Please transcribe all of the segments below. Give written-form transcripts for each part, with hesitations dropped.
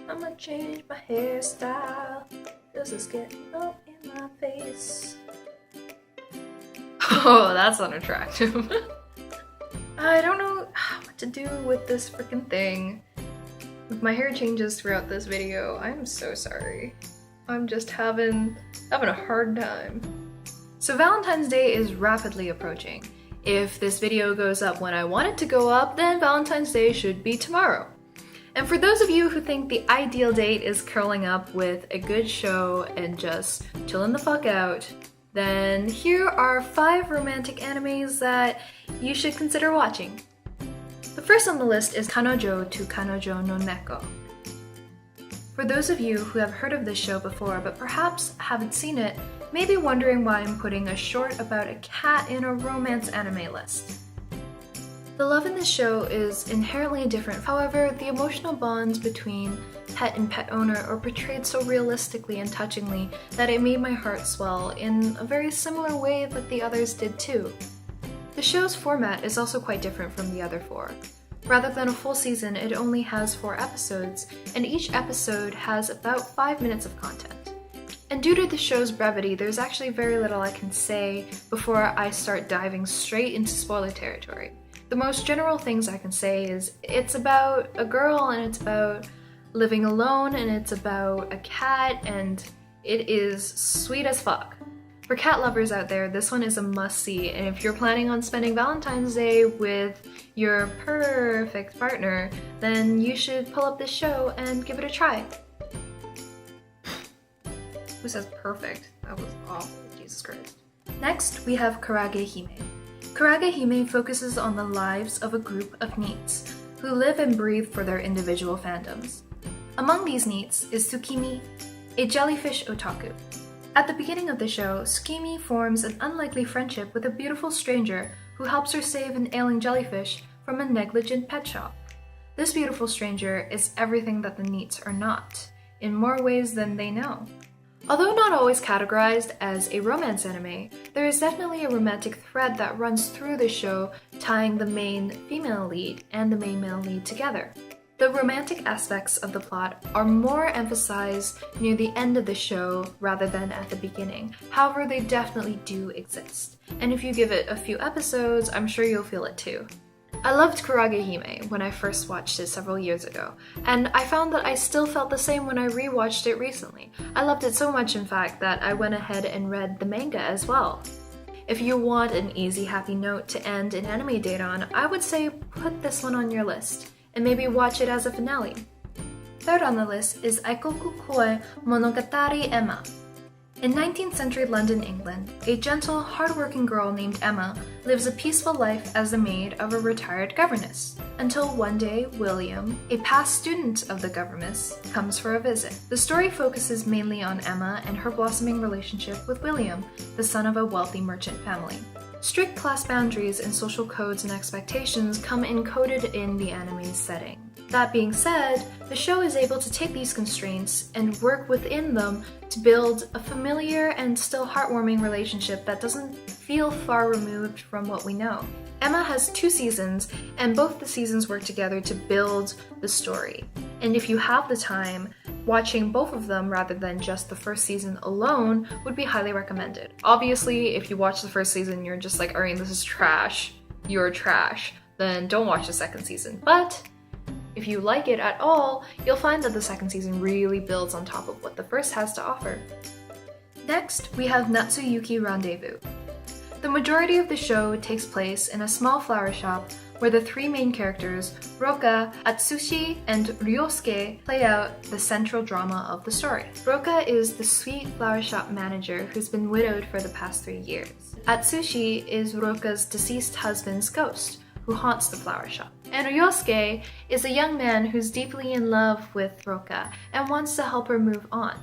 I'ma change my hairstyle, cause it's getting up in my face. Oh, that's unattractive. I don't know what to do with this freaking thing. If my hair changes throughout this video, I'm so sorry. I'm just having a hard time. So Valentine's Day is rapidly approaching. If this video goes up when I want it to go up, then Valentine's Day should be tomorrow. And for those of you who think the ideal date is curling up with a good show and just chilling the fuck out, then here are 5 romantic animes that you should consider watching. The first on the list is Kanojo to Kanojo no Neko. For those of you who have heard of this show before but perhaps haven't seen it, may be wondering why I'm putting a short about a cat in a romance anime list. The love in this show is inherently different, however, the emotional bonds between pet and pet owner are portrayed so realistically and touchingly that it made my heart swell in a very similar way that the others did too. The show's format is also quite different from the other 4. Rather than a full season, it only has 4 episodes, and each episode has about 5 minutes of content. And due to the show's brevity, there's actually very little I can say before I start diving straight into spoiler territory. The most general things I can say is it's about a girl and it's about living alone and it's about a cat and it is sweet as fuck. For cat lovers out there, this one is a must-see, and if you're planning on spending Valentine's Day with your perfect partner, then you should pull up this show and give it a try. Who says perfect? That was awful, Jesus Christ. Next, we have Karage Hime. Karage Hime focuses on the lives of a group of NEETs who live and breathe for their individual fandoms. Among these NEETs is Tsukimi, a jellyfish otaku. At the beginning of the show, Tsukimi forms an unlikely friendship with a beautiful stranger who helps her save an ailing jellyfish from a negligent pet shop. This beautiful stranger is everything that the NEETs are not, in more ways than they know. Although not always categorized as a romance anime, there is definitely a romantic thread that runs through the show, tying the main female lead and the main male lead together. The romantic aspects of the plot are more emphasized near the end of the show rather than at the beginning. However, they definitely do exist. And if you give it a few episodes, I'm sure you'll feel it too. I loved Karage Hime when I first watched it several years ago, and I found that I still felt the same when I rewatched it recently. I loved it so much, in fact, that I went ahead and read the manga as well. If you want an easy, happy note to end an anime date on, I would say put this one on your list, and maybe watch it as a finale. Third on the list is Aikoku Koi Monogatari Emma. In 19th century London, England, a gentle, hard-working girl named Emma lives a peaceful life as the maid of a retired governess, until one day William, a past student of the governess, comes for a visit. The story focuses mainly on Emma and her blossoming relationship with William, the son of a wealthy merchant family. Strict class boundaries and social codes and expectations come encoded in the anime's setting. That being said, the show is able to take these constraints and work within them to build a familiar and still heartwarming relationship that doesn't feel far removed from what we know. Emma has 2 seasons, and both the seasons work together to build the story. And if you have the time, watching both of them rather than just the first season alone would be highly recommended. Obviously, if you watch the first season you're just like, Ariane, this is trash, you're trash, then don't watch the second season. But if you like it at all, you'll find that the second season really builds on top of what the first has to offer. Next, we have Natsuyuki Rendezvous. The majority of the show takes place in a small flower shop where the 3 main characters, Roka, Atsushi, and Ryosuke, play out the central drama of the story. Roka is the sweet flower shop manager who's been widowed for the past 3 years. Atsushi is Roka's deceased husband's ghost, who haunts the flower shop. And Ryosuke is a young man who's deeply in love with Roka and wants to help her move on.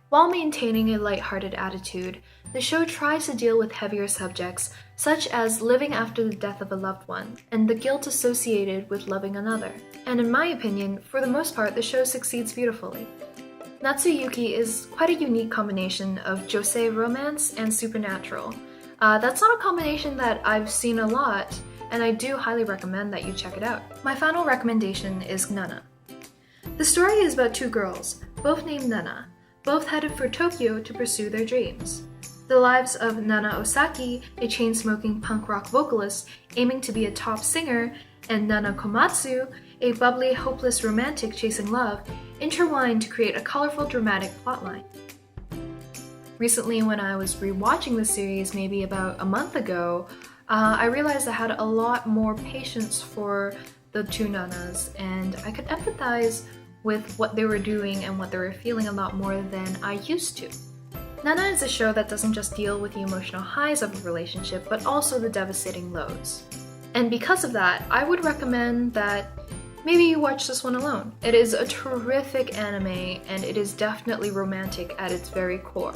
While maintaining a lighthearted attitude, the show tries to deal with heavier subjects such as living after the death of a loved one and the guilt associated with loving another. And in my opinion, for the most part, the show succeeds beautifully. Natsuyuki is quite a unique combination of josei romance and supernatural. That's not a combination that I've seen a lot, and I do highly recommend that you check it out. My final recommendation is Nana. The story is about two girls, both named Nana, both headed for Tokyo to pursue their dreams. The lives of Nana Osaki, a chain-smoking punk rock vocalist aiming to be a top singer, and Nana Komatsu, a bubbly, hopeless romantic chasing love, intertwine to create a colorful, dramatic plotline. Recently, when I was rewatching the series, maybe about a month ago, I realized I had a lot more patience for the two Nanas, and I could empathize with what they were doing and what they were feeling a lot more than I used to. Nana is a show that doesn't just deal with the emotional highs of a relationship, but also the devastating lows. And because of that, I would recommend that maybe you watch this one alone. It is a terrific anime, and it is definitely romantic at its very core.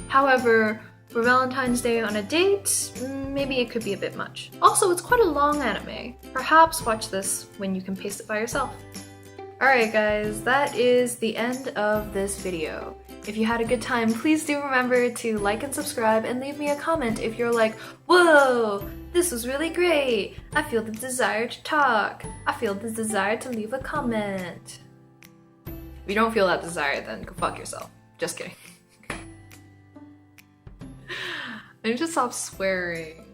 However, for Valentine's Day on a date, maybe it could be a bit much. Also, it's quite a long anime. Perhaps watch this when you can pace it by yourself. Alright guys, that is the end of this video. If you had a good time, please do remember to like and subscribe and leave me a comment if you're like, whoa, this was really great. I feel the desire to talk. I feel the desire to leave a comment. If you don't feel that desire, then go fuck yourself. Just kidding. I need to stop swearing.